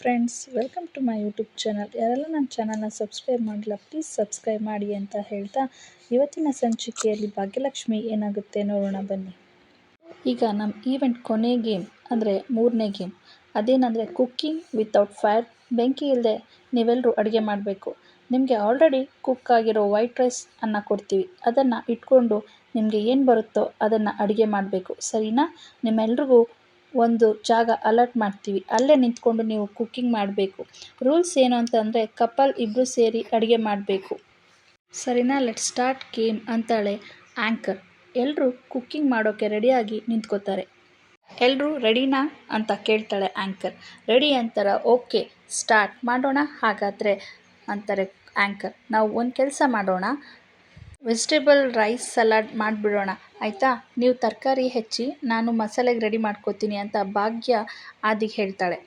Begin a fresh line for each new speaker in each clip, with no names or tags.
Friends, welcome to my YouTube channel. ಯಾರೆಲ್ಲ ನನ್ನ ಚಾನಲ್ನ ಸಬ್ಸ್ಕ್ರೈಬ್ ಮಾಡಿಲ್ಲ, ಪ್ಲೀಸ್ ಸಬ್ಸ್ಕ್ರೈಬ್ ಮಾಡಿ ಅಂತ ಹೇಳ್ತಾ ಇವತ್ತಿನ ಸಂಚಿಕೆಯಲ್ಲಿ ಭಾಗ್ಯಲಕ್ಷ್ಮಿ ಏನಾಗುತ್ತೆ ನೋಡೋಣ ಬನ್ನಿ. ಈಗ ನಮ್ಮ ಈವೆಂಟ್ ಕೊನೆ ಗೇಮ್ ಅಂದರೆ 3ನೇ ಗೇಮ್. ಅದೇನೆಂದರೆ ಕುಕ್ಕಿಂಗ್ ವಿತೌಟ್ ಫೈರ್. ಬೆಂಕಿ ಇಲ್ಲದೆ ನೀವೆಲ್ಲರೂ ಅಡುಗೆ ಮಾಡಬೇಕು. ನಿಮಗೆ ಆಲ್ರೆಡಿ ಕುಕ್ ಆಗಿರೋ ವೈಟ್ ರೈಸ್ ಅನ್ನ ಕೊಡ್ತೀವಿ. ಅದನ್ನು ಇಟ್ಕೊಂಡು ನಿಮಗೆ ಏನು ಬರುತ್ತೋ ಅದನ್ನು ಅಡುಗೆ ಮಾಡಬೇಕು, ಸರಿನಾ? ನಿಮ್ಮೆಲ್ರಿಗೂ ಒಂದು ಜಾಗ ಅಲರ್ಟ್ ಮಾಡ್ತೀವಿ, ಅಲ್ಲೇ ನಿಂತ್ಕೊಂಡು ನೀವು ಕುಕ್ಕಿಂಗ್ ಮಾಡಬೇಕು. ರೂಲ್ಸ್ ಏನು ಅಂತಂದರೆ ಕಪಲ್ ಇಬ್ಬರು ಸೇರಿ ಅಡುಗೆ ಮಾಡಬೇಕು, ಸರಿನಾ? ಲೆಟ್ ಸ್ಟಾರ್ಟ್ ಗೇಮ್ ಅಂತಾಳೆ ಆ್ಯಂಕರ್. ಎಲ್ಲರೂ ಕುಕ್ಕಿಂಗ್ ಮಾಡೋಕ್ಕೆ ರೆಡಿಯಾಗಿ ನಿಂತ್ಕೋತಾರೆ. ಎಲ್ಲರೂ ರೆಡಿನಾ ಅಂತ ಕೇಳ್ತಾಳೆ ಆ್ಯಂಕರ್. ರೆಡಿ ಅಂತಾರೆ. ಓಕೆ, ಸ್ಟಾರ್ಟ್ ಮಾಡೋಣ ಹಾಗಾದರೆ ಅಂತಾರೆ ಆ್ಯಂಕರ್. ನಾವು ಒಂದು ಕೆಲಸ ಮಾಡೋಣ, ವೆಜಿಟೇಬಲ್ ರೈಸ್ ಸಲಾಡ್ ಮಾಡಿಬಿಡೋಣ, ಆಯಿತಾ? ನೀವು ತರಕಾರಿ ಹೆಚ್ಚಿ, ನಾನು ಮಸಾಲೆಗೆ ರೆಡಿ ಮಾಡ್ಕೋತೀನಿ ಅಂತ ಭಾಗ್ಯ ಆದಿಗೆ ಹೇಳ್ತಾಳೆ.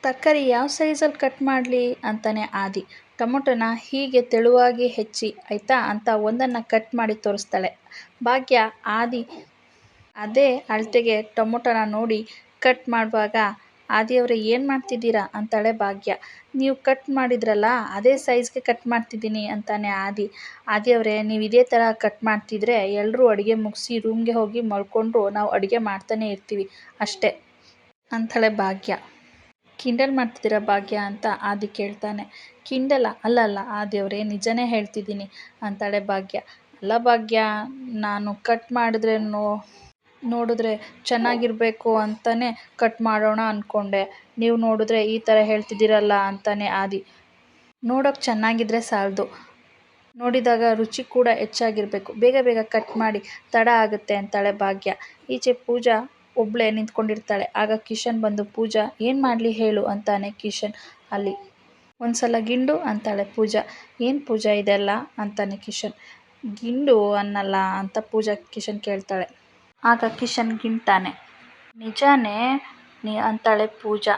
ತರಕಾರಿ ಯಾವ ಸೈಜಲ್ಲಿ ಕಟ್ ಮಾಡಲಿ ಅಂತಾನೆ ಆದಿ. ಟೊಮೊಟೊನ ಹೀಗೆ ತೆಳುವಾಗಿ ಹೆಚ್ಚಿ, ಆಯಿತಾ ಅಂತ ಒಂದನ್ನು ಕಟ್ ಮಾಡಿ ತೋರಿಸ್ತಾಳೆ ಭಾಗ್ಯ. ಆದಿ ಅದೇ ಅಳತೆಗೆ ಟೊಮೊಟೊನ ನೋಡಿ ಕಟ್ ಮಾಡುವಾಗ ಆದಿಯವರೇ ಏನು ಮಾಡ್ತಿದ್ದೀರಾ ಅಂತಾಳೆ ಭಾಗ್ಯ. ನೀವು ಕಟ್ ಮಾಡಿದ್ರಲ್ಲ ಅದೇ ಸೈಜ್ಗೆ ಕಟ್ ಮಾಡ್ತಿದ್ದೀನಿ ಅಂತಾನೆ ಆದಿಯವರೇ, ನೀವು ಇದೇ ಥರ ಕಟ್ ಮಾಡ್ತಿದ್ರೆ ಎಲ್ಲರೂ ಅಡುಗೆ ಮುಗಿಸಿ ರೂಮ್ಗೆ ಹೋಗಿ ಮಲ್ಕೊಂಡ್ರು ನಾವು ಅಡುಗೆ ಮಾಡ್ತಾನೆ ಇರ್ತೀವಿ ಅಷ್ಟೇ ಅಂತಾಳೆ ಭಾಗ್ಯ. ಕಿಂಡಲ್ ಮಾಡ್ತಿದ್ದೀರಾ ಭಾಗ್ಯ ಅಂತ ಆದಿ ಕೇಳ್ತಾನೆ. ಕಿಂಡಲ ಅಲ್ಲಲ್ಲ ಆದಿಯವರೇ, ನಿಜನೇ ಹೇಳ್ತಿದ್ದೀನಿ ಅಂತಾಳೆ ಭಾಗ್ಯ. ಅಲ್ಲ ಭಾಗ್ಯ, ನಾನು ಕಟ್ ಮಾಡಿದ್ರೆ ನೋಡಿದ್ರೆ ಚೆನ್ನಾಗಿರಬೇಕು ಅಂತಲೇ ಕಟ್ ಮಾಡೋಣ ಅಂದ್ಕೊಂಡೆ, ನೀವು ನೋಡಿದ್ರೆ ಈ ಥರ ಹೇಳ್ತಿದ್ದೀರಲ್ಲ ಅಂತಾನೆ ಆದಿ. ನೋಡೋಕೆ ಚೆನ್ನಾಗಿದ್ರೆ ಸಾಲದು, ನೋಡಿದಾಗ ರುಚಿ ಕೂಡ ಹೆಚ್ಚಾಗಿರಬೇಕು. ಬೇಗ ಬೇಗ ಕಟ್ ಮಾಡಿ, ತಡ ಆಗುತ್ತೆ ಅಂತಾಳೆ ಭಾಗ್ಯ. ಈಚೆ ಪೂಜಾ ಒಬ್ಬಳೇ ನಿಂತ್ಕೊಂಡಿರ್ತಾಳೆ. ಆಗ ಕಿಶನ್ ಬಂದು, ಪೂಜಾ ಏನು ಮಾಡಲಿ ಹೇಳು ಅಂತಾನೆ ಕಿಶನ್. ಅಲ್ಲಿ ಒಂದ್ಸಲ ಗಿಂಡು ಅಂತಾಳೆ ಪೂಜಾ. ಏನು ಪೂಜಾ ಇದೆಲ್ಲ ಅಂತಾನೆ ಕಿಶನ್. ಗಿಂಡು ಅನ್ನಲ್ಲ ಅಂತ ಪೂಜಾ ಕಿಶನ್ ಕೇಳ್ತಾಳೆ. ಆಗ ಕಿಶನ್ ಗಿಂಡ್ತಾನೆ. ನಿಜಾನೇ ಅಂತಾಳೆ ಪೂಜಾ.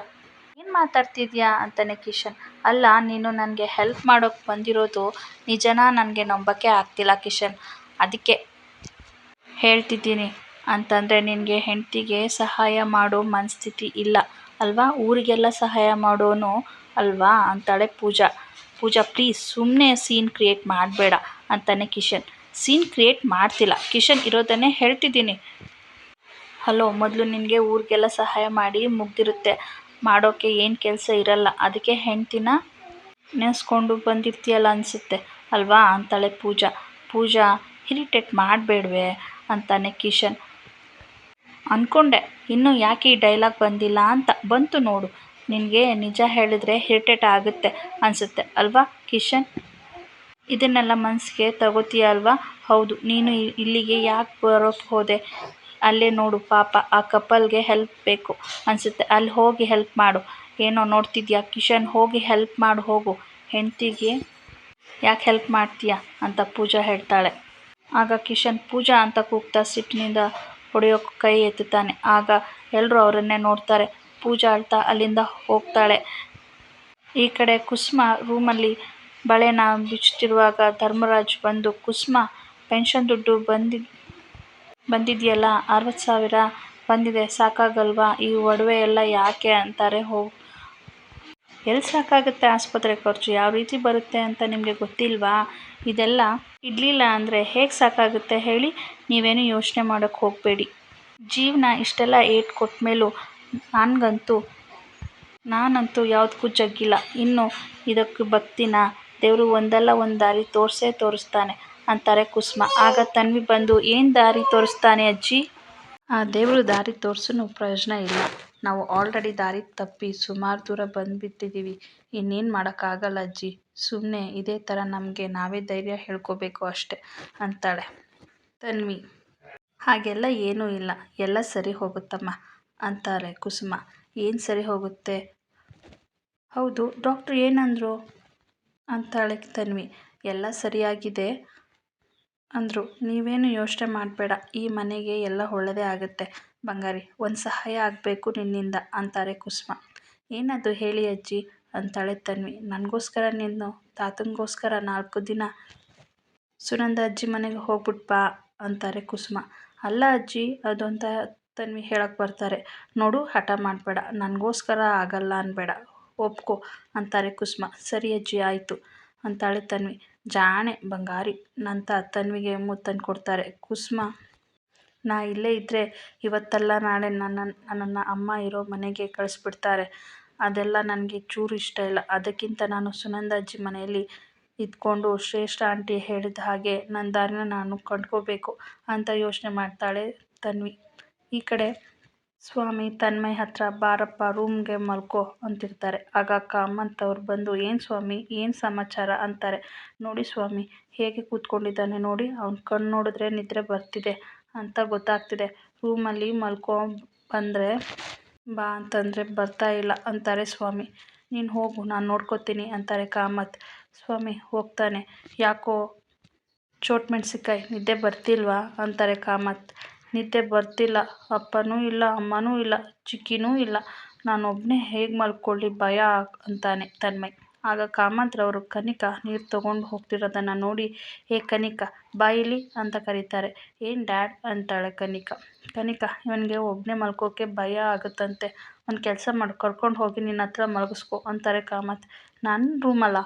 ಏನು ಮಾತಾಡ್ತಿದ್ಯಾ ಅಂತಾನೆ ಕಿಶನ್. ಅಲ್ಲ, ನೀನು ನನಗೆ ಹೆಲ್ಪ್ ಮಾಡೋಕ್ಕೆ ಬಂದಿರೋದು ನಿಜನಾ? ನನಗೆ ನಂಬೋಕ್ಕೆ ಆಗ್ತಿಲ್ಲ ಕಿಶನ್, ಅದಕ್ಕೆ ಹೇಳ್ತಿದ್ದೀನಿ. ಅಂತಂದರೆ ನಿನಗೆ ಹೆಂಡತಿಗೆ ಸಹಾಯ ಮಾಡೋ ಮನಸ್ಥಿತಿ ಇಲ್ಲ ಅಲ್ವಾ? ಊರಿಗೆಲ್ಲ ಸಹಾಯ ಮಾಡೋನು ಅಲ್ವಾ ಅಂತಾಳೆ ಪೂಜಾ. ಪೂಜಾ ಪ್ಲೀಸ್ ಸುಮ್ಮನೆ ಸೀನ್ ಕ್ರಿಯೇಟ್ ಮಾಡಬೇಡ ಅಂತಾನೆ ಕಿಶನ್. ಸೀನ್ ಕ್ರಿಯೇಟ್ ಮಾಡ್ತಿಲ್ಲ ಕಿಶನ್, ಇರೋದನ್ನೇ ಹೇಳ್ತಿದ್ದೀನಿ. ಹಲೋ, ಮೊದಲು ನಿನಗೆ ಊರಿಗೆಲ್ಲ ಸಹಾಯ ಮಾಡಿ ಮುಗ್ದಿರುತ್ತೆ, ಮಾಡೋಕ್ಕೆ ಏನು ಕೆಲಸ ಇರಲ್ಲ, ಅದಕ್ಕೆ ಹೆಂಡ್ತಿನ ನೆನೆಸ್ಕೊಂಡು ಬಂದಿರ್ತೀಯಲ್ಲ ಅನಿಸುತ್ತೆ ಅಲ್ವಾ ಅಂತಾಳೆ ಪೂಜಾ. ಪೂಜಾ ಇರಿಟೇಟ್ ಮಾಡಬೇಡ್ವೆ ಅಂತಾನೆ ಕಿಶನ್. ಅಂದ್ಕೊಂಡೆ ಇನ್ನೂ ಯಾಕೆ ಈ ಡೈಲಾಗ್ ಬಂದಿಲ್ಲ ಅಂತ, ಬಂತು ನೋಡು. ನಿನಗೆ ನಿಜ ಹೇಳಿದ್ರೆ ಇರಿಟೇಟ್ ಆಗುತ್ತೆ ಅನಿಸುತ್ತೆ ಅಲ್ವಾ ಕಿಶನ್? ಇದನ್ನೆಲ್ಲ ಮನಸ್ಸಿಗೆ ತಗೋತೀಯ ಅಲ್ವಾ? ಹೌದು, ನೀನು ಇಲ್ಲಿಗೆ ಯಾಕೆ ಬರೋಕ್ಕೆ ಹೋದೆ? ಅಲ್ಲೇ ನೋಡು, ಪಾಪ ಆ ಕಪಲ್ಗೆ ಹೆಲ್ಪ್ ಬೇಕು ಅನಿಸುತ್ತೆ, ಅಲ್ಲಿ ಹೋಗಿ ಹೆಲ್ಪ್ ಮಾಡು. ಏನೋ ನೋಡ್ತಿದ್ಯಾ ಕಿಶನ್, ಹೋಗಿ ಹೆಲ್ಪ್ ಮಾಡು ಹೋಗು. ಹೆಂಡ್ತಿಗೆ ಯಾಕೆ ಹೆಲ್ಪ್ ಮಾಡ್ತೀಯಾ ಅಂತ ಪೂಜಾ ಹೇಳ್ತಾಳೆ. ಆಗ ಕಿಶನ್ ಪೂಜಾ ಅಂತ ಕೂಗ್ತಾ ಸಿಟ್ಟಿನಿಂದ ಹೊಡೆಯೋಕ್ಕೆ ಕೈ ಎತ್ತುತ್ತಾನೆ. ಆಗ ಎಲ್ಲರೂ ಅವರನ್ನೇ ನೋಡ್ತಾರೆ. ಪೂಜಾ ಅಳ್ತಾ ಅಲ್ಲಿಂದ ಹೋಗ್ತಾಳೆ. ಈ ಕಡೆ ಕುಸುಮ ರೂಮಲ್ಲಿ ಬಳೆನ ಬಿಚ್ಚುತ್ತಿರುವಾಗ ಧರ್ಮರಾಜ್ ಬಂದು, ಕುಸುಮ ಪೆನ್ಷನ್ ದುಡ್ಡು ಬಂದಿದೆಯಲ್ಲ, 60,000 ಬಂದಿದೆ, ಸಾಕಾಗಲ್ವಾ? ಈ ಒಡವೆ ಎಲ್ಲ ಯಾಕೆ ಅಂತಾರೆ. ಎಲ್ಲಿ ಸಾಕಾಗುತ್ತೆ? ಆಸ್ಪತ್ರೆ ಖರ್ಚು ಯಾವ ರೀತಿ ಬರುತ್ತೆ ಅಂತ ನಿಮಗೆ ಗೊತ್ತಿಲ್ವಾ? ಇದೆಲ್ಲ ಇಡಲಿಲ್ಲ ಅಂದರೆ ಹೇಗೆ ಸಾಕಾಗುತ್ತೆ ಹೇಳಿ? ನೀವೇನು ಯೋಚನೆ ಮಾಡೋಕ್ಕೆ ಹೋಗಬೇಡಿ. ಜೀವನ ಇಷ್ಟೆಲ್ಲ ಏಟು ಕೊಟ್ಮೇಲೂ ನಾನಂತೂ ಯಾವುದಕ್ಕೂ ಜಗ್ಗಿಲ್ಲ. ಇನ್ನು ಇದಕ್ಕೆ ಭಕ್ತಿನಾ? ದೇವರು ಒಂದಲ್ಲ ಒಂದು ದಾರಿ ತೋರಿಸೇ ತೋರಿಸ್ತಾನೆ ಅಂತಾರೆ ಕುಸುಮ. ಆಗ ತನ್ವಿ ಬಂದು, ಏನು ದಾರಿ ತೋರಿಸ್ತಾನೆ ಅಜ್ಜಿ? ಆ ದೇವರು ದಾರಿ ತೋರಿಸೂ ಪ್ರಯೋಜನ ಇಲ್ಲ. ನಾವು ಆಲ್ರೆಡಿ ದಾರಿ ತಪ್ಪಿ ಸುಮಾರು ದೂರ ಬಂದುಬಿಟ್ಟಿದ್ದೀವಿ. ಇನ್ನೇನು ಮಾಡೋಕ್ಕಾಗಲ್ಲ ಅಜ್ಜಿ. ಸುಮ್ಮನೆ ಇದೇ ಥರ ನಮಗೆ ನಾವೇ ಧೈರ್ಯ ಹೇಳ್ಕೋಬೇಕು ಅಷ್ಟೇ ಅಂತಾಳೆ ತನ್ವಿ. ಹಾಗೆಲ್ಲ ಏನೂ ಇಲ್ಲ, ಎಲ್ಲ ಸರಿ ಹೋಗುತ್ತಮ್ಮ ಅಂತಾರೆ ಕುಸುಮ. ಏನು ಸರಿ ಹೋಗುತ್ತೆ? ಹೌದು, ಡಾಕ್ಟ್ರು ಏನಂದ್ರು ಅಂತಾಳೆ ತನ್ವಿ. ಎಲ್ಲ ಸರಿಯಾಗಿದೆ ಅಂದರು. ನೀವೇನು ಯೋಚನೆ ಮಾಡಬೇಡ, ಈ ಮನೆಗೆ ಎಲ್ಲ ಒಳ್ಳೆಯದೇ ಆಗುತ್ತೆ ಬಂಗಾರಿ. ಒಂದು ಸಹಾಯ ಆಗಬೇಕು ನಿನ್ನಿಂದ ಅಂತಾರೆ ಕುಸುಮ. ಏನದು ಹೇಳಿ ಅಜ್ಜಿ ಅಂತಾಳೆ ತನ್ವಿ. ನನಗೋಸ್ಕರ ನೀನು ತಾತನಿಗೋಸ್ಕರ 4 ದಿನ ಸುನಂದ ಅಜ್ಜಿ ಮನೆಗೆ ಹೋಗ್ಬಿಟ್ಟು ಬಾ ಅಂತಾರೆ ಕುಸುಮ. ಅಲ್ಲ ಅಜ್ಜಿ ಅದು ಅಂತ ತನ್ವಿ ಹೇಳಕ್ಕೆ ಬರ್ತಾರೆ. ನೋಡು, ಹಠ ಮಾಡಬೇಡ, ನನಗೋಸ್ಕರ ಆಗಲ್ಲ ಅನ್ಬೇಡ, ಒಪ್ಕೊ ಅಂತಾರೆ ಕುಸುಮ. ಸರಿ ಅಜ್ಜಿ ಆಯಿತು ಅಂತಾಳೆ ತನ್ವಿ. ಜಾಣೆ ಬಂಗಾರಿ ಅಂತ ತನ್ವಿಗೆ ಮುತ್ತನ್ನು ಕೊಡ್ತಾರೆ. ಕುಸುಮ ನಾ ಇಲ್ಲೇ ಇದ್ದರೆ ಇವತ್ತಲ್ಲ ನಾಳೆ ನನ್ನನ್ನು ಅಮ್ಮ ಇರೋ ಮನೆಗೆ ಕಳಿಸ್ಬಿಡ್ತಾರೆ. ಅದೆಲ್ಲ ನನಗೆ ಚೂರು ಇಷ್ಟ ಇಲ್ಲ. ಅದಕ್ಕಿಂತ ನಾನು ಸುನಂದಾಜ್ಜಿ ಮನೆಯಲ್ಲಿ ಇದ್ಕೊಂಡು ಶ್ರೇಷ್ಠ ಆಂಟಿ ಹೇಳಿದ ಹಾಗೆ ನನ್ನ ದಾರಿನ ನಾನು ಕಂಡ್ಕೋಬೇಕು ಅಂತ ಯೋಚನೆ ಮಾಡ್ತಾಳೆ ತನ್ವಿ. ಈ ಕಡೆ ಸ್ವಾಮಿ ತನ್ಮಯ್ ಹತ್ರ ಬಾರಪ್ಪ ರೂಮ್ಗೆ ಮಲ್ಕೋ ಅಂತಿರ್ತಾರೆ. ಆಗ ಕಾಮಂತ್ ಅವ್ರು ಬಂದು ಏನು ಸ್ವಾಮಿ ಏನು ಸಮಾಚಾರ ಅಂತಾರೆ. ನೋಡಿ ಸ್ವಾಮಿ ಹೇಗೆ ಕೂತ್ಕೊಂಡಿದ್ದಾನೆ ನೋಡಿ, ಅವ್ನ ಕಣ್ಣು ನೋಡಿದ್ರೆ ನಿದ್ರೆ ಬರ್ತಿದೆ ಅಂತ ಗೊತ್ತಾಗ್ತಿದೆ. ರೂಮಲ್ಲಿ ಮಲ್ಕೋ ಬಂದರೆ ಬಾ ಅಂತಂದರೆ ಬರ್ತಾ ಇಲ್ಲ ಅಂತಾರೆ ಸ್ವಾಮಿ. ನೀನು ಹೋಗು ನಾನು ನೋಡ್ಕೋತೀನಿ ಅಂತಾರೆ ಕಾಮತ್. ಸ್ವಾಮಿ ಹೋಗ್ತಾನೆ. ಯಾಕೋ ಚೋಟ್ ಮೆಣಸಿನ್ಕಾಯಿ ನಿದ್ದೆ ಬರ್ತಿಲ್ವಾ ಅಂತಾರೆ ಕಾಮತ್. ನಿದ್ದೆ ಬರ್ತಿಲ್ಲ, ಅಪ್ಪನೂ ಇಲ್ಲ ಅಮ್ಮನೂ ಇಲ್ಲ ಚಿಕ್ಕಿನೂ ಇಲ್ಲ, ನಾನೊಬ್ಬನೇ ಹೇಗೆ ಮಲ್ಕೊಳ್ಳಿ ಭಯ ಅಂತಾನೆ ತನ್ಮಯ್. ಆಗ ಕಾಮಂತ್ರವರು ಕನಿಕಾ ನೀರು ತಗೊಂಡು ಹೋಗ್ತಿರೋದನ್ನು ನೋಡಿ ಏ ಕನಿಕಾ ಬಾಯಿಲಿ ಅಂತ ಕರೀತಾರೆ. ಏನು ಡ್ಯಾಡ್ ಅಂತಾಳೆ ಕನಿಕಾ. ಇವನಿಗೆ ಒಬ್ಬನೇ ಮಲ್ಕೋಕೆ ಭಯ ಆಗುತ್ತಂತೆ, ಒಂದು ಕೆಲಸ ಮಾಡು ಕರ್ಕೊಂಡು ಹೋಗಿ ನಿನ್ನ ಹತ್ರ ಮಲಗಿಸ್ಕೊ ಅಂತಾರೆ ಕಾಮತ್. ನನ್ನ ರೂಮಲ್ಲ,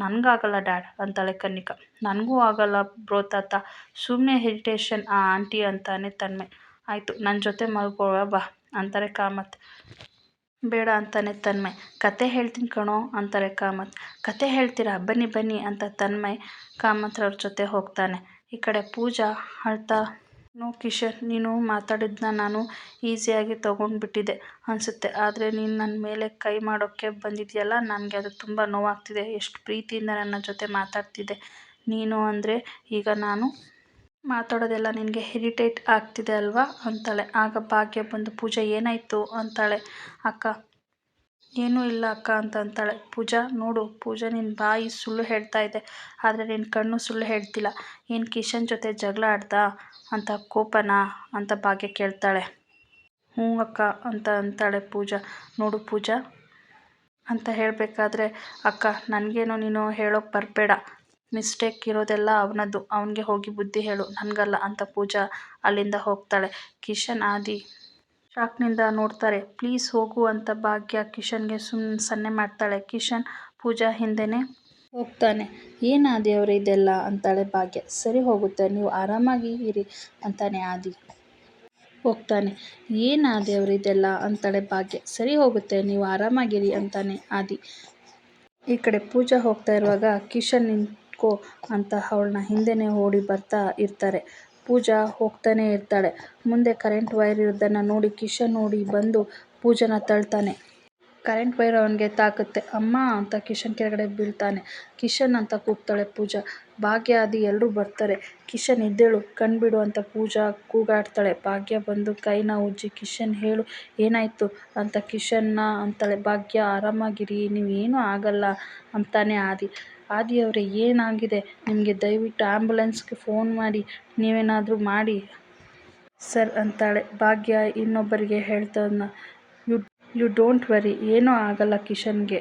ನನಗಾಗಲ್ಲ ಡ್ಯಾಡ್ ಅಂತಾಳೆ ಕನಿಕಾ. ನನಗೂ ಆಗಲ್ಲ ಬ್ರೋ ತಾತ, ಸುಮ್ಮನೆ ಇರಿಟೇಷನ್ ಆ ಆಂಟಿ ಅಂತಾನೆ ತನ್ಮಯ್. ಆಯಿತು ನನ್ನ ಜೊತೆ ಮಲ್ಕೊಳ್ಳೋ ಬಾ ಅಂತಾರೆ ಕಾಮತ್. ಬೇಡ ಅಂತಾನೆ ತನ್ಮಯ್. ಕತೆ ಹೇಳ್ತೀನಿ ಕಣೋ ಅಂತಾರೆ ಕಾಮತ್. ಕತೆ ಹೇಳ್ತೀರಾ ಬನ್ನಿ ಬನ್ನಿ ಅಂತ ತನ್ಮಯ್ ಕಾಮತ್ರವ್ರ ಜೊತೆ ಹೋಗ್ತಾನೆ. ಈ ಕಡೆ ಪೂಜಾ ಅಳ್ತಾ ನೋ ಕಿಶನ್, ನೀನು ಮಾತಾಡಿದ್ದನ್ನ ನಾನು ಈಸಿಯಾಗಿ ತಗೊಂಡ್ಬಿಟ್ಟಿದ್ದೆ ಅನಿಸುತ್ತೆ. ಆದರೆ ನೀನು ನನ್ನ ಮೇಲೆ ಕೈ ಮಾಡೋಕ್ಕೆ ಬಂದಿದೆಯಲ್ಲ, ನನಗೆ ಅದು ತುಂಬ ನೋವಾಗ್ತಿದೆ. ಎಷ್ಟು ಪ್ರೀತಿಯಿಂದ ನನ್ನ ಜೊತೆ ಮಾತಾಡ್ತಿದ್ದೆ ನೀನು ಅಂದರೆ ಈಗ ನಾನು ಮಾತಾಡೋದೆಲ್ಲ ನಿನಗೆ ಇರಿಟೇಟ್ ಆಗ್ತಿದೆ ಅಲ್ವಾ ಅಂತಾಳೆ. ಆಗ ಭಾಗ್ಯ ಬಂದು ಪೂಜಾ ಏನಾಯಿತು ಅಂತಾಳೆ. ಅಕ್ಕ ಏನೂ ಇಲ್ಲ ಅಕ್ಕ ಅಂತಾಳೆ. ಪೂಜಾ ನೋಡು ಪೂಜಾ, ನಿನ್ನ ಬಾಯಿ ಸುಳ್ಳು ಹೇಳ್ತಾ ಇದೆ ಆದರೆ ನಿನ್ನ ಕಣ್ಣು ಸುಳ್ಳು ಹೇಳ್ತಿಲ್ಲ. ಏನು ಕಿಶನ್ ಜೊತೆ ಜಗಳ ಆಡ್ದಾ ಅಂತ ಕೋಪನಾ ಅಂತ ಭಾಗ್ಯ ಕೇಳ್ತಾಳೆ. ಹ್ಞೂ ಅಕ್ಕ ಅಂತಾಳೆ ಪೂಜಾ. ನೋಡು ಪೂಜಾ ಅಂತ ಹೇಳಬೇಕಾದ್ರೆ ಅಕ್ಕ ನನಗೇನೋ ನೀನು ಹೇಳೋಕ್ಕೆ ಬರಬೇಡ, ಮಿಸ್ಟೇಕ್ ಇರೋದೆಲ್ಲ ಅವನದ್ದು, ಅವನಿಗೆ ಹೋಗಿ ಬುದ್ಧಿ ಹೇಳು ನನಗಲ್ಲ ಅಂತ ಪೂಜಾ ಅಲ್ಲಿಂದ ಹೋಗ್ತಾಳೆ. ಕಿಶನ್ ಆದಿ ಶಾಕ್ನಿಂದ ನೋಡ್ತಾರೆ. ಪ್ಲೀಸ್ ಹೋಗು ಅಂತ ಭಾಗ್ಯ ಕಿಶನ್ಗೆ ಸನ್ನೆ ಮಾಡ್ತಾಳೆ. ಕಿಶನ್ ಪೂಜಾ ಹಿಂದೆನೇ ಹೋಗ್ತಾನೆ. ಏನು ಆದಿ ಅವರೇ ಇದೆಲ್ಲ ಅಂತಾಳೆ ಭಾಗ್ಯ. ಸರಿ ಹೋಗುತ್ತೆ ನೀವು ಆರಾಮಾಗಿ ಇರಿ ಅಂತಾನೆ ಆದಿ ಹೋಗ್ತಾನೆ. ಏನು ಆದಿ ಅವರು ಇದೆಲ್ಲ ಅಂತಾಳೆ ಭಾಗ್ಯ. ಸರಿ ಹೋಗುತ್ತೆ ನೀವು ಆರಾಮಾಗಿರಿ ಅಂತಾನೆ ಆದಿ. ಈ ಕಡೆ ಪೂಜಾ ಹೋಗ್ತಾ ಇರುವಾಗ ಕಿಶನ್ ನಿಂತ್ಕೋ ಅಂತ ಅವಳನ್ನ ಹಿಂದೆನೇ ಓಡಿ ಬರ್ತಾ ಇರ್ತಾರೆ. ಪೂಜಾ ಹೋಗ್ತಾನೆ ಇರ್ತಾಳೆ. ಮುಂದೆ ಕರೆಂಟ್ ವೈರ್ ಇರೋದನ್ನು ನೋಡಿ ಕಿಶನ್ ಓಡಿ ಬಂದು ಪೂಜಾನ ತಳ್ತಾನೆ. ಕರೆಂಟ್ ವೈರ್ ಅವನಿಗೆ ತಾಕುತ್ತೆ. ಅಮ್ಮ ಅಂತ ಕಿಶನ್ ಕೆಳಗಡೆ ಬೀಳ್ತಾನೆ. ಕಿಶನ್ ಅಂತ ಕೂಗ್ತಾಳೆ ಪೂಜಾ. ಭಾಗ್ಯ ಆದಿ ಎಲ್ಲರೂ ಬರ್ತಾರೆ. ಕಿಶನ್ ಎದ್ದೇಳು ಕಣ್ಬಿಡು ಅಂತ ಪೂಜಾ ಕೂಗಾಡ್ತಾಳೆ. ಭಾಗ್ಯ ಬಂದು ಕೈನ ಉಜ್ಜಿ ಕಿಶನ್ ಹೇಳು ಏನಾಯಿತು ಅಂತ ಕಿಶನ್ನ ಅಂತಾಳೆ. ಭಾಗ್ಯ ಆರಾಮಾಗಿರಿ ನೀವೇನೂ ಆಗಲ್ಲ ಅಂತಾನೆ ಆದಿ. ಆದಿ ಅವರೇ ಏನಾಗಿದೆ ನಿಮಗೆ, ದಯವಿಟ್ಟು ಆ್ಯಂಬುಲೆನ್ಸ್ಗೆ ಫೋನ್ ಮಾಡಿ ನೀವೇನಾದರೂ ಮಾಡಿ ಸರ್ ಅಂತಾಳೆ. ಭಾಗ್ಯ ಇನ್ನೊಬ್ಬರಿಗೆ ಹೇಳ್ತದನ್ನ ಯು ಡೋಂಟ್ ವರಿ ಏನೂ ಆಗಲ್ಲ ಕಿಶನ್ಗೆ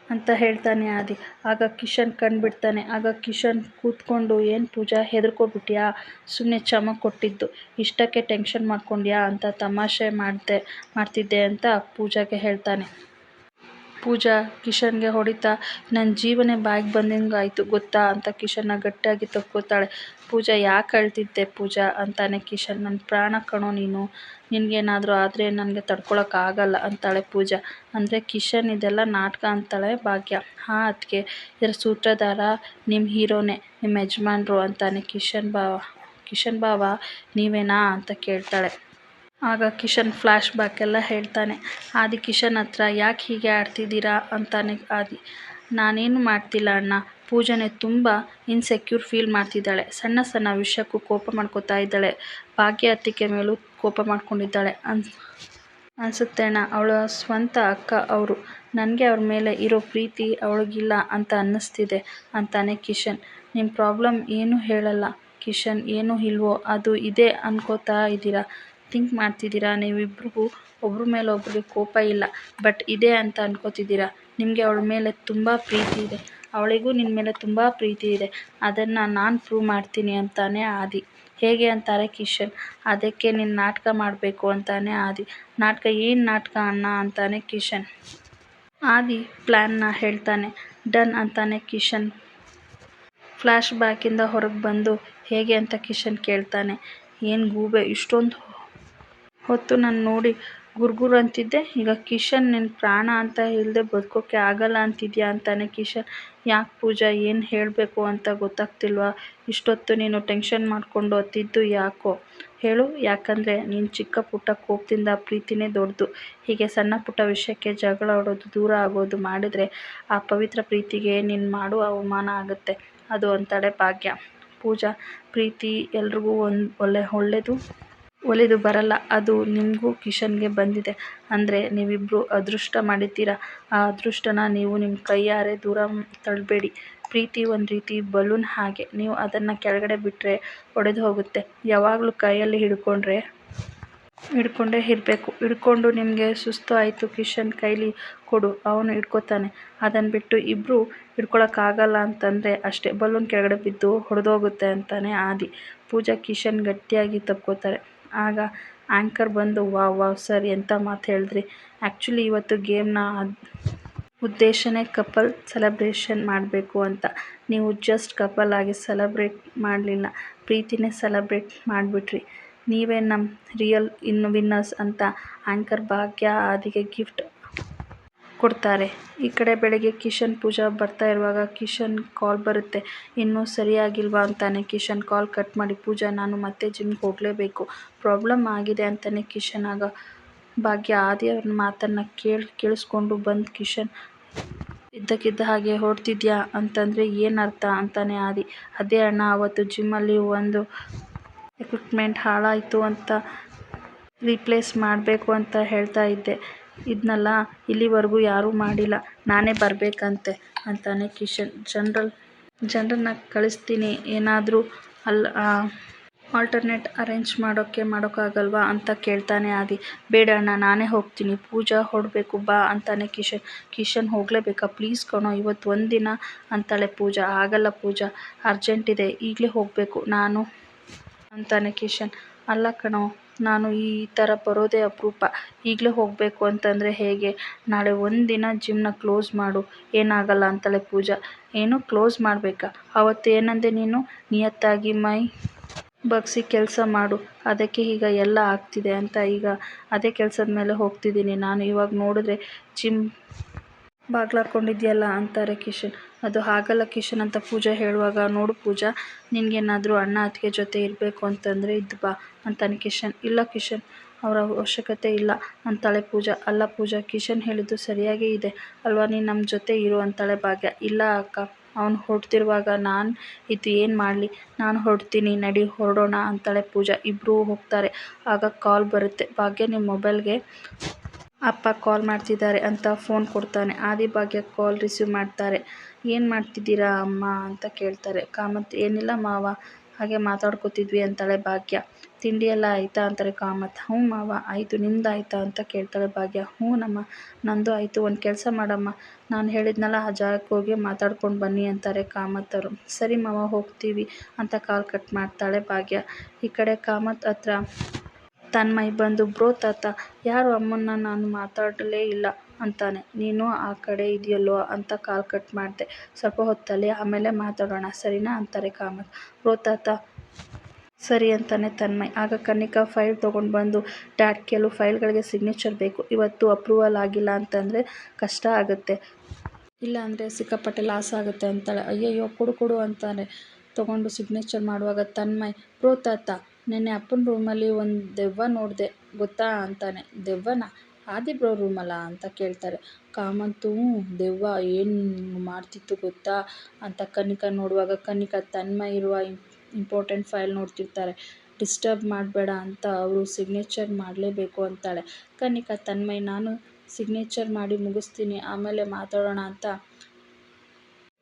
ಅಂತ ಹೇಳ್ತಾನೆ ಆದಿ. ಆಗ ಕಿಶನ್ ಕಣ್ಬಿಡ್ತಾನೆ. ಆಗ ಕಿಶನ್ ಕೂತ್ಕೊಂಡು ಏನು ಪೂಜಾ ಹೆದರ್ಕೊಬಿಟ್ಯಾ, ಸುಮ್ಮನೆ ಚಮಕ್ ಕೊಟ್ಟಿದ್ದು, ಇಷ್ಟಕ್ಕೆ ಟೆನ್ಷನ್ ಮಾಡ್ಕೊಂಡ್ಯಾ ಅಂತ ತಮಾಷೆ ಮಾಡ್ತಿದ್ದೆ ಅಂತ ಪೂಜಾಗೆ ಹೇಳ್ತಾನೆ. ಪೂಜಾ ಕಿಶನ್ಗೆ ಹೊಡಿತಾ ನನ್ನ ಜೀವನೇ ಬಾಯಿಗೆ ಬಂದಂಗಾಯಿತು ಗೊತ್ತಾ ಅಂತ ಕಿಶನ್ನ ಗಟ್ಟಿಯಾಗಿ ತಬ್ಕೊತಾಳೆ. ಪೂಜಾ ಯಾಕೆ ಅಳ್ತಿದ್ದೆ ಪೂಜಾ ಅಂತಾನೆ ಕಿಶನ್. ನನ್ನ ಪ್ರಾಣ ಕಣೋ ನೀನು, ನಿನಗೇನಾದರೂ ಆದರೆ ನನಗೆ ತಡ್ಕೊಳಕ್ಕಾಗಲ್ಲ ಅಂತಾಳೆ ಪೂಜಾ. ಅಂದರೆ ಕಿಶನ್ ಇದೆಲ್ಲ ನಾಟಕ ಅಂತಾಳೆ ಭಾಗ್ಯ. ಹಾಂ ಅದ್ಕೆ ಇದರ ಸೂತ್ರಧಾರ ನಿಮ್ಮ ಹೀರೋನೇ, ನಿಮ್ಮ ಯಜಮಾನ್ರು ಅಂತಾನೆ. ಕಿಶನ್ ಬಾವ ನೀವೇನಾ ಅಂತ ಕೇಳ್ತಾಳೆ. ಆಗ ಕಿಶನ್ ಫ್ಲ್ಯಾಶ್ ಬ್ಯಾಕ್ ಎಲ್ಲ ಹೇಳ್ತಾನೆ. ಆದಿ ಕಿಶನ್ ಹತ್ರ ಯಾಕೆ ಹೀಗೆ ಆಡ್ತಿದ್ದೀರಾ ಅಂತಾನೆ ಆದಿ. ನಾನೇನು ಮಾಡ್ತಿಲ್ಲ ಅಣ್ಣ, ಪೂಜಾನೇ ತುಂಬ ಇನ್ಸೆಕ್ಯೂರ್ ಫೀಲ್ ಮಾಡ್ತಿದ್ದಾಳೆ, ಸಣ್ಣ ಸಣ್ಣ ವಿಷಯಕ್ಕೂ ಕೋಪ ಮಾಡ್ಕೋತಾ ಇದ್ದಾಳೆ. ಭಾಗ್ಯ ಅತ್ತಿಗೆ ಮೇಲೂ ಕೋಪ ಮಾಡ್ಕೊಂಡಿದ್ದಾಳೆ ಅನ್ಸುತ್ತೆ ಅಣ್ಣ, ಅವಳ ಸ್ವಂತ ಅಕ್ಕ ಅವರು, ನನಗೆ ಅವ್ರ ಮೇಲೆ ಇರೋ ಪ್ರೀತಿ ಅವಳಿಗಿಲ್ಲ ಅಂತ ಅನ್ನಿಸ್ತಿದೆ ಅಂತಾನೆ ಕಿಶನ್. ನಿಮ್ಮ ಪ್ರಾಬ್ಲಮ್ ಏನು ಹೇಳಲ್ಲ ಕಿಶನ್, ಏನು ಇಲ್ವೋ ಅದು ಇದೆ ಅನ್ಕೋತಾ ಇದ್ದೀರಾ, ಥಿಂಕ್ ಮಾಡ್ತಿದ್ದೀರಾ. ನೀವಿಬ್ರಿಗೂ ಒಬ್ರ ಮೇಲೆ ಒಬ್ರಿಗೆ ಕೋಪ ಇಲ್ಲ, ಬಟ್ ಇದೆ ಅಂತ ಅನ್ಕೋತಿದ್ದೀರಾ. ನಿಮಗೆ ಅವಳ ಮೇಲೆ ತುಂಬ ಪ್ರೀತಿ ಇದೆ, ಅವಳಿಗೂ ನಿನ್ನ ಮೇಲೆ ತುಂಬ ಪ್ರೀತಿ ಇದೆ, ಅದನ್ನು ನಾನು ಪ್ರೂವ್ ಮಾಡ್ತೀನಿ ಅಂತಾನೆ ಆದಿ. ಹೇಗೆ ಅಂತಾರೆ ಕಿಶನ್. ಅದಕ್ಕೆ ನೀನು ನಾಟಕ ಮಾಡಬೇಕು ಅಂತಾನೆ ಆದಿ. ನಾಟಕ ಏನು ನಾಟಕ ಅಣ್ಣ ಅಂತಾನೆ ಕಿಶನ್. ಆದಿ ಪ್ಲ್ಯಾನ್ನ ಹೇಳ್ತಾನೆ. ಡನ್ ಅಂತಾನೆ ಕಿಶನ್. ಫ್ಲ್ಯಾಶ್ ಬ್ಯಾಕಿಂದ ಹೊರಗೆ ಬಂದು ಹೇಗೆ ಅಂತ ಕಿಶನ್ ಕೇಳ್ತಾನೆ. ಏನು ಗೂಬೆ, ಇಷ್ಟೊಂದು ಹೊತ್ತು ನಾನು ನೋಡಿ ಗುರ್ಗುರ್ ಅಂತಿದ್ದೆ, ಈಗ ಕಿಶನ್ ನಿನ್ನ ಪ್ರಾಣ ಅಂತ ಇಲ್ಲದೆ ಬದುಕೋಕೆ ಆಗಲ್ಲ ಅಂತಿದ್ಯಾ ಅಂತಾನೆ ಕಿಶನ್. ಯಾಕೆ ಪೂಜಾ, ಏನು ಹೇಳಬೇಕು ಅಂತ ಗೊತ್ತಾಗ್ತಿಲ್ವಾ? ಇಷ್ಟೊತ್ತು ನೀನು ಟೆನ್ಷನ್ ಮಾಡಿಕೊಂಡು ಅತ್ತಿದ್ದು ಯಾಕೋ ಹೇಳು. ಯಾಕಂದರೆ ನೀನು ಚಿಕ್ಕ ಪುಟ್ಟ ಕೋಪದಿಂದ ಪ್ರೀತಿನೇ ದೊಡ್ಡದು. ಹೀಗೆ ಸಣ್ಣ ಪುಟ್ಟ ವಿಷಯಕ್ಕೆ ಜಗಳ ಆಡೋದು, ದೂರ ಆಗೋದು ಮಾಡಿದರೆ ಆ ಪವಿತ್ರ ಪ್ರೀತಿಗೆ ನೀನು ಮಾಡುವ ಅವಮಾನ ಆಗುತ್ತೆ ಅದು ಅಂತಾಳೆ ಭಾಗ್ಯ. ಪೂಜಾ, ಪ್ರೀತಿ ಎಲ್ರಿಗೂ ಒಲಿದು ಬರಲ್ಲ. ಅದು ನಿಮಗೂ ಕಿಶನ್ಗೆ ಬಂದಿದೆ ಅಂದರೆ ನೀವಿಬ್ಬರು ಅದೃಷ್ಟ ಮಾಡಿದ್ದೀರಾ. ಆ ಅದೃಷ್ಟನ ನೀವು ನಿಮ್ಮ ಕೈಯಾರೆ ದೂರ ತಳ್ಳಬೇಡಿ. ಪ್ರೀತಿ ಒಂದು ರೀತಿ ಬಲೂನ್ ಹಾಗೆ, ನೀವು ಅದನ್ನು ಕೆಳಗಡೆ ಬಿಟ್ಟರೆ ಒಡೆದು ಹೋಗುತ್ತೆ. ಯಾವಾಗಲೂ ಕೈಯಲ್ಲಿ ಹಿಡ್ಕೊಂಡೇ ಇರಬೇಕು. ಹಿಡ್ಕೊಂಡು ನಿಮಗೆ ಸುಸ್ತು ಆಯಿತು ಕಿಶನ್ ಕೈಲಿ ಕೊಡು, ಅವನು ಹಿಡ್ಕೊತಾನೆ. ಅದನ್ನು ಬಿಟ್ಟು ಇಬ್ಬರು ಹಿಡ್ಕೊಳಕ್ಕಾಗಲ್ಲ ಅಂತಂದರೆ ಅಷ್ಟೇ, ಬಲೂನ್ ಕೆಳಗಡೆ ಬಿದ್ದು ಹೊಡೆದೋಗುತ್ತೆ ಅಂತಾನೆ ಆದಿ. ಪೂಜಾ, ಕಿಶನ್ ಗಟ್ಟಿಯಾಗಿ ತಬ್ಕೋತಾರೆ. ಆಗ ಆ್ಯಂಕರ್ ಬಂದು ವಾವ್ ಸರ್, ಎಂಥ ಮಾತು ಹೇಳಿದ್ರಿ. ಆ್ಯಕ್ಚುಲಿ ಇವತ್ತು ಗೇಮ್ನ ಉದ್ದೇಶನೇ ಕಪಲ್ ಸೆಲೆಬ್ರೇಷನ್ ಮಾಡಬೇಕು ಅಂತ. ನೀವು ಜಸ್ಟ್ ಕಪಲ್ ಆಗಿ ಸೆಲೆಬ್ರೇಟ್ ಮಾಡಲಿಲ್ಲ, ಪ್ರೀತಿನೇ ಸೆಲೆಬ್ರೇಟ್ ಮಾಡಿಬಿಟ್ರಿ. ನೀವೇ ನಮ್ಮ ರಿಯಲ್ ವಿನ್ನರ್ಸ್ ಅಂತ ಆ್ಯಂಕರ್ ಭಾಗ್ಯ ಆದಿಗೆ ಗಿಫ್ಟ್ ಕೊಡ್ತಾರೆ. ಈ ಕಡೆ ಬೆಳಗ್ಗೆ ಕಿಶನ್ ಪೂಜಾ ಬರ್ತಾ ಇರುವಾಗ ಕಿಶನ್ ಕಾಲ್ ಬರುತ್ತೆ. ಇನ್ನೂ ಸರಿಯಾಗಿಲ್ವಾ ಅಂತಾನೆ ಕಿಶನ್ ಕಾಲ್ ಕಟ್ ಮಾಡಿ, ಪೂಜಾ ನಾನು ಮತ್ತೆ ಜಿಮ್ಗೆ ಹೋಗಲೇಬೇಕು, ಪ್ರಾಬ್ಲಮ್ ಆಗಿದೆ ಅಂತಾನೆ ಕಿಶನ್. ಆಗ ಭಾಗ್ಯ ಆದಿಯವ್ರ ಮಾತನ್ನು ಕೇಳಿಸ್ಕೊಂಡು ಬಂದು ಕಿಶನ್, ಇದ್ದಕ್ಕಿದ್ದ ಹಾಗೆ ಹೊರಡ್ತಿದ್ಯಾ ಅಂತಂದರೆ ಏನರ್ಥ ಅಂತಾನೆ ಆದಿ. ಅದೇ ಅಣ್ಣ, ಅವತ್ತು ಜಿಮ್ಮಲ್ಲಿ ಒಂದು ಎಕ್ವಿಪ್ಮೆಂಟ್ ಹಾಳಾಯಿತು ಅಂತ ರೀಪ್ಲೇಸ್ ಮಾಡಬೇಕು ಅಂತ ಹೇಳ್ತಾ ಇದ್ನಲ್ಲ, ಇಲ್ಲಿವರೆಗೂ ಯಾರೂ ಮಾಡಿಲ್ಲ, ನಾನೇ ಬರಬೇಕಂತೆ ಅಂತಾನೆ ಕಿಶನ್. ಜನರನ್ನ ಕಳಿಸ್ತೀನಿ, ಏನಾದರೂ ಆಲ್ಟರ್ನೇಟ್ ಅರೇಂಜ್ ಮಾಡೋಕ್ಕಾಗಲ್ವಾ ಅಂತ ಕೇಳ್ತಾನೆ ಆದಿ. ಬೇಡ ಅಣ್ಣ, ನಾನೇ ಹೋಗ್ತೀನಿ, ಪೂಜಾ ಹೊರಡಬೇಕು ಬಾ ಅಂತಾನೆ ಕಿಶನ್. ಕಿಶನ್, ಹೋಗಲೇಬೇಕಾ, ಪ್ಲೀಸ್ ಕಣೋ, ಇವತ್ತು ಒಂದು ದಿನ ಅಂತಾಳೆ ಪೂಜಾ. ಆಗಲ್ಲ ಪೂಜಾ, ಅರ್ಜೆಂಟ್ ಇದೆ, ಈಗಲೇ ಹೋಗಬೇಕು ನಾನು ಅಂತಾನೆ ಕಿಶನ್. ಅಲ್ಲ ಕಣೋ, ನಾನು ಈ ಥರ ಬರೋದೇ ಅಪರೂಪ, ಈಗಲೇ ಹೋಗಬೇಕು ಅಂತಂದರೆ ಹೇಗೆ? ನಾಳೆ ಒಂದು ದಿನ ಜಿಮ್ನ ಕ್ಲೋಸ್ ಮಾಡು, ಏನಾಗಲ್ಲ ಅಂತಾಳೆ ಪೂಜಾ. ಏನು ಕ್ಲೋಸ್ ಮಾಡಬೇಕಾ? ಅವತ್ತು ಏನಂದೆ ನೀನು? ನಿಯತ್ತಾಗಿ ಮೈ ಬಗ್ಸಿ ಕೆಲಸ ಮಾಡು, ಅದಕ್ಕೆ ಈಗ ಎಲ್ಲ ಆಗ್ತಿದೆ ಅಂತ. ಈಗ ಅದೇ ಕೆಲಸದ ಮೇಲೆ ಹೋಗ್ತಿದ್ದೀನಿ ನಾನು. ಇವಾಗ ನೋಡಿದ್ರೆ ಜಿಮ್ ಬಾಗ್ಲಾಕೊಂಡಿದ್ಯಲ್ಲ ಅಂತಾರೆ ಕಿಶನ್. ಅದು ಹಾಗಲ್ಲ ಕಿಶನ್ ಅಂತ ಪೂಜಾ ಹೇಳುವಾಗ, ನೋಡು ಪೂಜಾ, ನಿನಗೇನಾದರೂ ಅಣ್ಣ ಅತ್ತಿಗೆ ಜೊತೆ ಇರಬೇಕು ಅಂತಂದರೆ ಇದ್ದು ಬಾ ಅಂತಾನೆ ಕಿಶನ್. ಇಲ್ಲ ಕಿಶನ್, ಅವರ ಅವಶ್ಯಕತೆ ಇಲ್ಲ ಅಂತಾಳೆ ಪೂಜಾ. ಅಲ್ಲ ಪೂಜಾ, ಕಿಶನ್ ಹೇಳಿದ್ದು ಸರಿಯಾಗೇ ಇದೆ ಅಲ್ವಾ, ನೀನು ನಮ್ಮ ಜೊತೆ ಇರು ಅಂತಾಳೆ ಭಾಗ್ಯ. ಇಲ್ಲ ಅಕ್ಕ, ಅವನು ಹೊರಡ್ತಿರುವಾಗ ನಾನು ಇದ್ದು ಏನು ಮಾಡಲಿ, ನಾನು ಹೊರಡ್ತೀನಿ, ನಡಿ ಹೊರಡೋಣ ಅಂತಾಳೆ ಪೂಜಾ. ಇಬ್ಬರೂ ಹೋಗ್ತಾರೆ. ಆಗ ಕಾಲ್ ಬರುತ್ತೆ. ಭಾಗ್ಯ, ನಿಮ್ಮ ಮೊಬೈಲ್ಗೆ ಅಪ್ಪ ಕಾಲ್ ಮಾಡ್ತಿದ್ದಾರೆ ಅಂತ ಫೋನ್ ಕೊಡ್ತಾನೆ. ಆದಿ ಭಾಗ್ಯ ಕಾಲ್ ರಿಸೀವ್ ಮಾಡ್ತಾರೆ. ಏನು ಮಾಡ್ತಿದ್ದೀರಾ ಅಮ್ಮ ಅಂತ ಕೇಳ್ತಾರೆ. ಕಾಮತ್, ಏನಿಲ್ಲ ಮಾವ, ಹಾಗೆ ಮಾತಾಡ್ಕೋತಿದ್ವಿ ಅಂತಾಳೆ ಭಾಗ್ಯ. ತಿಂಡಿ ಎಲ್ಲ ಆಯಿತಾ ಅಂತಾರೆ ಕಾಮತ್. ಹ್ಞೂ ಮಾವ ಆಯಿತು, ನಿಮ್ದು ಆಯಿತಾ ಅಂತ ಕೇಳ್ತಾಳೆ ಭಾಗ್ಯ. ಹ್ಞೂ ನಮ್ಮ ನಂದು ಆಯಿತು. ಒಂದು ಕೆಲಸ ಮಾಡಮ್ಮ, ನಾನು ಹೇಳಿದ್ನಲ್ಲ ಆ ಜಾಗಕ್ಕೆ ಹೋಗಿ ಮಾತಾಡ್ಕೊಂಡು ಬನ್ನಿ ಅಂತಾರೆ ಕಾಮತ್ ಅವರು. ಸರಿ ಮಾವ, ಹೋಗ್ತೀವಿ ಅಂತ ಕಾಲ್ ಕಟ್ ಮಾಡ್ತಾಳೆ ಭಾಗ್ಯ. ಈ ಕಡೆ ಕಾಮತ್ ಹತ್ರ ತನ್ಮಯ್ ಬಂದು, ಬ್ರೋ ತಾತ, ಯಾರು ಅಮ್ಮನ್ನ ನಾನು ಮಾತಾಡಲೇ ಇಲ್ಲ ಅಂತಾನೆ. ನೀನು ಆ ಕಡೆ ಇದೆಯಲ್ಲೋ ಅಂತ ಕಾಲ್ ಕಟ್ ಮಾಡಿದೆ, ಸ್ವಲ್ಪ ಹೊತ್ತಲ್ಲಿ ಆಮೇಲೆ ಮಾತಾಡೋಣ ಸರಿನಾ ಅಂತಾರೆ ಕಾಮತ್. ಬ್ರೋ ತಾತ, ಸರಿ ಅಂತಾನೆ ತನ್ಮಯ್. ಆಗ ಕನ್ನಿಕಾ ಫೈಲ್ ತೊಗೊಂಡು ಬಂದು, ಡ್ಯಾಡ್, ಕೆಲವು ಫೈಲ್ಗಳಿಗೆ ಸಿಗ್ನೇಚರ್ ಬೇಕು, ಇವತ್ತು ಅಪ್ರೂವಲ್ ಆಗಿಲ್ಲ ಅಂತಂದರೆ ಕಷ್ಟ ಆಗುತ್ತೆ, ಇಲ್ಲ ಅಂದರೆ ಸಿಕ್ಕಾಪಟ್ಟೆ ಲಾಸ್ ಆಗುತ್ತೆ ಅಂತಾಳೆ. ಅಯ್ಯಯ್ಯೋ, ಕೊಡು ಅಂತಾನೆ ತೊಗೊಂಡು ಸಿಗ್ನೇಚರ್ ಮಾಡುವಾಗ ತನ್ಮಯ್, ಬ್ರೋ ತಾತ, ನೆನ್ನೆ ಅಪ್ಪನ ರೂಮಲ್ಲಿ ಒಂದು ದೆವ್ವ ನೋಡಿದೆ ಗೊತ್ತಾ ಅಂತಾನೆ. ದೆವ್ವನ? ಆದಿ ಬ್ರೋ ರೂಮಲ್ಲ ಅಂತ ಕೇಳ್ತಾರೆ ಕಾಮಂತು. ದೆವ್ವ ಏನು ಮಾಡ್ತಿತ್ತು ಗೊತ್ತಾ ಅಂತ ಕನ್ನಿಕಾ ನೋಡುವಾಗ, ಕನ್ನಿಕಾ ತನ್ಮಯ್ ಇರುವ ಇಂಪಾರ್ಟೆಂಟ್ ಫೈಲ್ ನೋಡ್ತಿರ್ತಾರೆ. ಡಿಸ್ಟರ್ಬ್ ಮಾಡಬೇಡ ಅಂತ ಅವರು ಸಿಗ್ನೇಚರ್ ಮಾಡಲೇಬೇಕು ಅಂತಾಳೆ ಕನ್ನಿಕಾ. ತನ್ಮಯ್, ನಾನು ಸಿಗ್ನೇಚರ್ ಮಾಡಿ ಮುಗಿಸ್ತೀನಿ, ಆಮೇಲೆ ಮಾತಾಡೋಣ ಅಂತ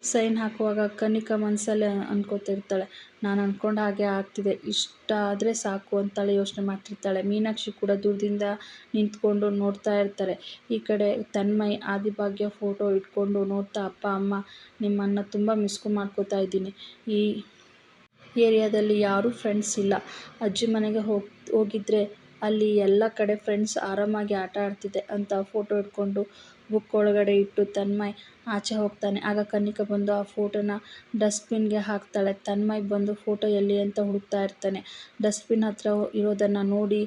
ಸೈನ್ ಹಾಕುವಾಗ ಕನ್ನಿಕಾ ಮನಸ್ಸಲ್ಲೇ ಅನ್ಕೋತಿರ್ತಾಳೆ, ನಾನು ಅಂದ್ಕೊಂಡ ಹಾಗೆ ಆಗ್ತಿದೆ, ಇಷ್ಟಾದರೆ ಸಾಕು ಅಂತಾಳೆ ಯೋಚನೆ ಮಾಡ್ತಿರ್ತಾಳೆ. ಮೀನಾಕ್ಷಿ ಕೂಡ ದೂರದಿಂದ ನಿಂತ್ಕೊಂಡು ನೋಡ್ತಾ ಇರ್ತಾರೆ. ಈ ಕಡೆ ತನ್ಮಯ್ ಆದಿಭಾಗ್ಯ ಫೋಟೋ ಇಟ್ಕೊಂಡು ನೋಡ್ತಾ, ಅಪ್ಪ ಅಮ್ಮ, ನಿಮ್ಮನ್ನು ತುಂಬ ಮಾಡ್ಕೋತಾ ಇದ್ದೀನಿ. ಈ ಏರಿಯಾದಲ್ಲಿ ಯಾರೂ ಫ್ರೆಂಡ್ಸ್ ಇಲ್ಲ, ಅಜ್ಜಿ ಮನೆಗೆ ಹೋಗಿದ್ರೆ ಅಲ್ಲಿ ಎಲ್ಲ ಕಡೆ ಫ್ರೆಂಡ್ಸ್ ಆರಾಮಾಗಿ ಆಟ ಆಡ್ತಿದ್ದೆ ಅಂತ ಫೋಟೋ ಇಟ್ಕೊಂಡು ಬುಕ್ ಒಳಗಡೆ ಇಟ್ಟು ತನ್ಮಯ್ ಆಚೆ ಹೋಗ್ತಾನೆ. ಆಗ ಕನ್ನಿಕಾ ಬಂದು ಆ ಫೋಟೋನ ಡಸ್ಟ್ಬಿನ್ಗೆ ಹಾಕ್ತಾಳೆ. ತನ್ಮಯ್ ಬಂದು ಫೋಟೋ ಎಲ್ಲಿ ಅಂತ ಹುಡುಕ್ತಾ ಇರ್ತಾನೆ. ಡಸ್ಟ್ಬಿನ್ ಹತ್ರ ಇರೋದನ್ನು ನೋಡಿ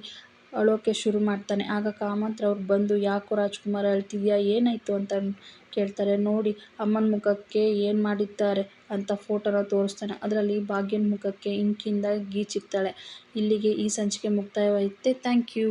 ಅಳೋಕ್ಕೆ ಶುರು ಮಾಡ್ತಾನೆ. ಆಗ ಕಾಮತ್ರವ್ರು ಬಂದು, ಯಾಕೋ ರಾಜ್ಕುಮಾರ್ ಅಳ್ತಿದ್ಯಾ, ಏನಾಯಿತು ಅಂತ ಕೇಳ್ತಾರೆ. ನೋಡಿ ಅಮ್ಮನ ಮುಖಕ್ಕೆ ಏನು ಮಾಡಿದ್ದಾರೆ ಅಂತ ಫೋಟೋನ ತೋರಿಸ್ತಾನೆ. ಅದರಲ್ಲಿ ಭಾಗ್ಯನ ಮುಖಕ್ಕೆ ಇಂಕಿಂದ ಗೀಚಿರ್ತಾಳೆ. ಇಲ್ಲಿಗೆ ಈ ಸಂಚಿಕೆ ಮುಕ್ತಾಯವಾಗುತ್ತೆ. Thank you.